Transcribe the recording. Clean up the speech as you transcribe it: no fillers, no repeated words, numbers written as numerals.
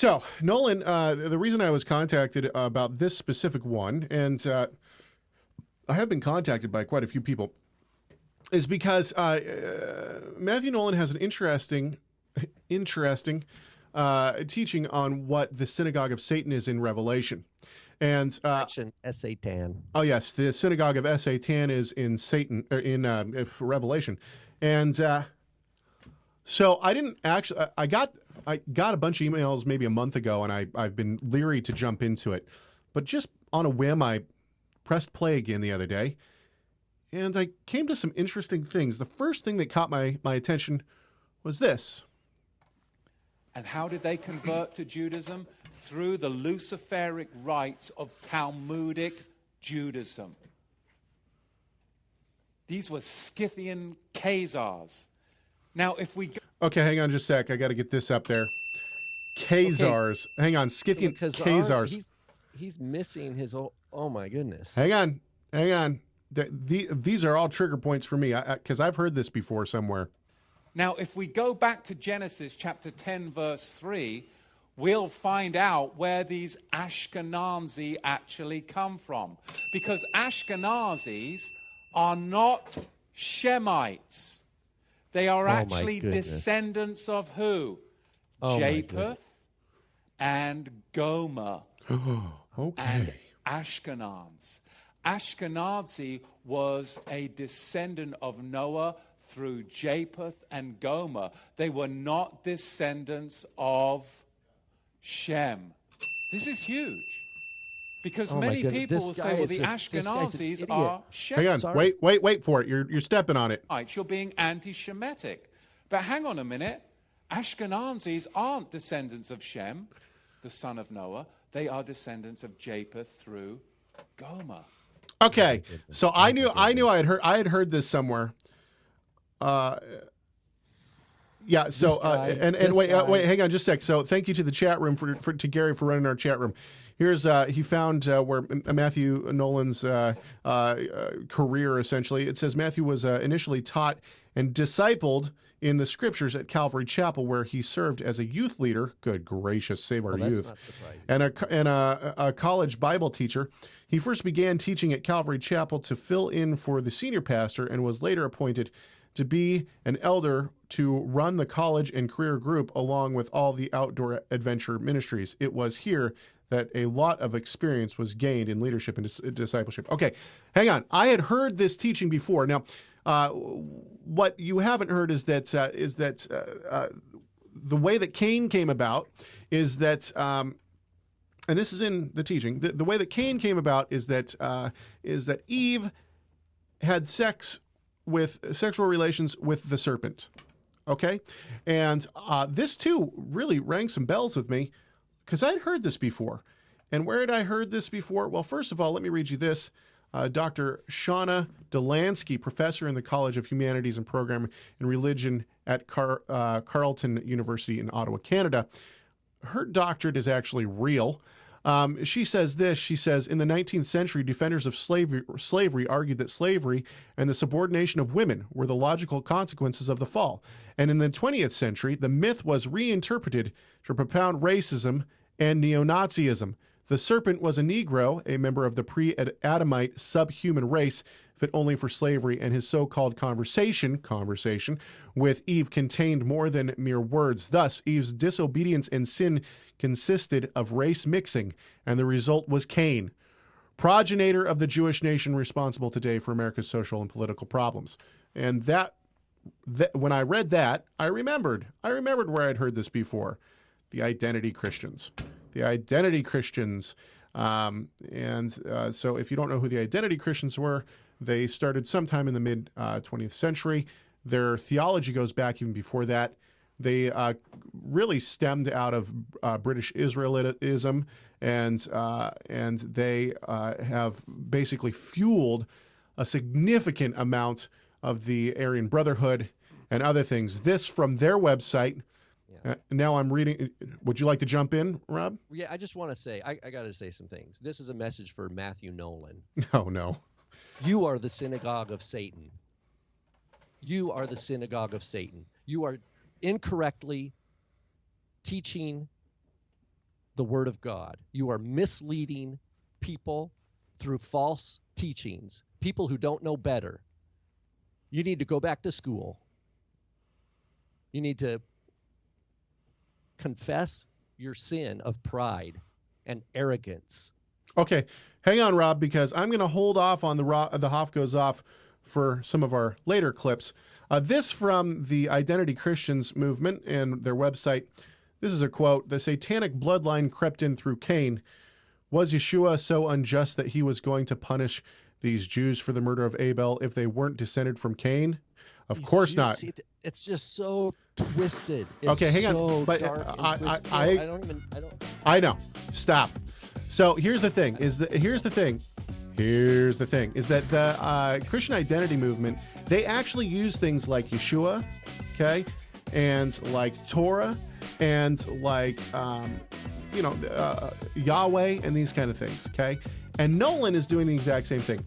So, Nolan, the reason I was contacted about this specific one, and I have been contacted by quite a few people, is because Matthew Nolan has an interesting teaching on what the synagogue of Satan is in Revelation. And Satan. Oh yes, the synagogue of Satan is in Satan in Revelation, and so I didn't actually. I got a bunch of emails maybe a month ago, and I've been leery to jump into it, but just on a whim, I pressed play again the other day, and I came to some interesting things. The first thing that caught my attention was this. And how did they convert to Judaism? Through the Luciferic rites of Talmudic Judaism. These were Scythian Khazars. Now, if we... Okay, hang on just a sec. I got to get this up there. Khazars. Okay. Hang on, Scythian Khazars. He's missing his... Oh, my goodness. Hang on. These are all trigger points for me, because I've heard this before somewhere. Now, if we go back to Genesis chapter 10, verse 3, we'll find out where these Ashkenazi actually come from. Because Ashkenazis are not Shemites. They are actually descendants of who? Japheth and Gomer. Okay. And Ashkenaz. Ashkenazi was a descendant of Noah through Japheth and Gomer. They were not descendants of Shem. This is huge. Because many people will say, well, the Ashkenazis are Shem. Hang on, wait for it. You're stepping on it. Right, you're being anti-Shemitic. But hang on a minute. Ashkenazis aren't descendants of Shem, the son of Noah. They are descendants of Japheth through Gomer. Okay, so I knew I had heard this somewhere. Yeah. So wait, hang on just a sec. So thank you to the chat room to Gary for running our chat room. Here's he found where Matthew Nolan's career essentially. It says Matthew was initially taught and discipled in the scriptures at Calvary Chapel, where he served as a youth leader. Good gracious, save our youth! Not surprising. And a college Bible teacher. He first began teaching at Calvary Chapel to fill in for the senior pastor, and was later appointed to be an elder to run the college and career group along with all the outdoor adventure ministries. It was here that a lot of experience was gained in leadership and discipleship. Okay, hang on. I had heard this teaching before. Now, what you haven't heard is that the way that Cain came about is that, and this is in the teaching, the way that Cain came about is that Eve had sexual relations with the serpent. Okay, and this too really rang some bells with me, because I'd heard this before. And where had I heard this before? Well, first of all, let me read you this. Dr. Shauna Delansky, professor in the College of Humanities and Program in Religion at Carleton University in Ottawa, Canada. Her doctorate is actually real. She says this. She says, in the 19th century, defenders of slavery argued that slavery and the subordination of women were the logical consequences of the fall. And in the 20th century, the myth was reinterpreted to propound racism and neo-Nazism. The serpent was a Negro, a member of the pre-Adamite subhuman race, fit only for slavery, and his so-called conversation with Eve contained more than mere words. Thus, Eve's disobedience and sin consisted of race mixing, and the result was Cain, progenitor of the Jewish nation responsible today for America's social and political problems. And that when I read that, I remembered where I'd heard this before. The identity Christians. So if you don't know who the identity Christians were, they started sometime in the mid-20th century. Their theology goes back even before that. They really stemmed out of British Israelism, and they have basically fueled a significant amount of the Aryan Brotherhood and other things. This from their website. Now I'm reading. Would you like to jump in, Rob? Yeah, I just want to say, I got to say some things. This is a message for Matthew Nolan. Oh, no. You are the synagogue of Satan. You are the synagogue of Satan. You are incorrectly teaching the Word of God. You are misleading people through false teachings, people who don't know better. You need to go back to school. You need to confess your sin of pride and arrogance. Okay, hang on, Rob, because I'm going to hold off on the Hoff Goes Off for some of our later clips. This from the Identity Christians movement and their website. This is a quote. The satanic bloodline crept in through Cain. Was Yeshua so unjust that he was going to punish these Jews for the murder of Abel if they weren't descended from Cain? Of course Jews, not. It's just so twisted. It's Okay, hang on. so But dark and twisted. I know. Stop. So here's the thing. Is that the Christian identity movement, they actually use things like Yeshua, okay, and like Torah, and like Yahweh, and these kind of things, okay. And Nolan is doing the exact same thing.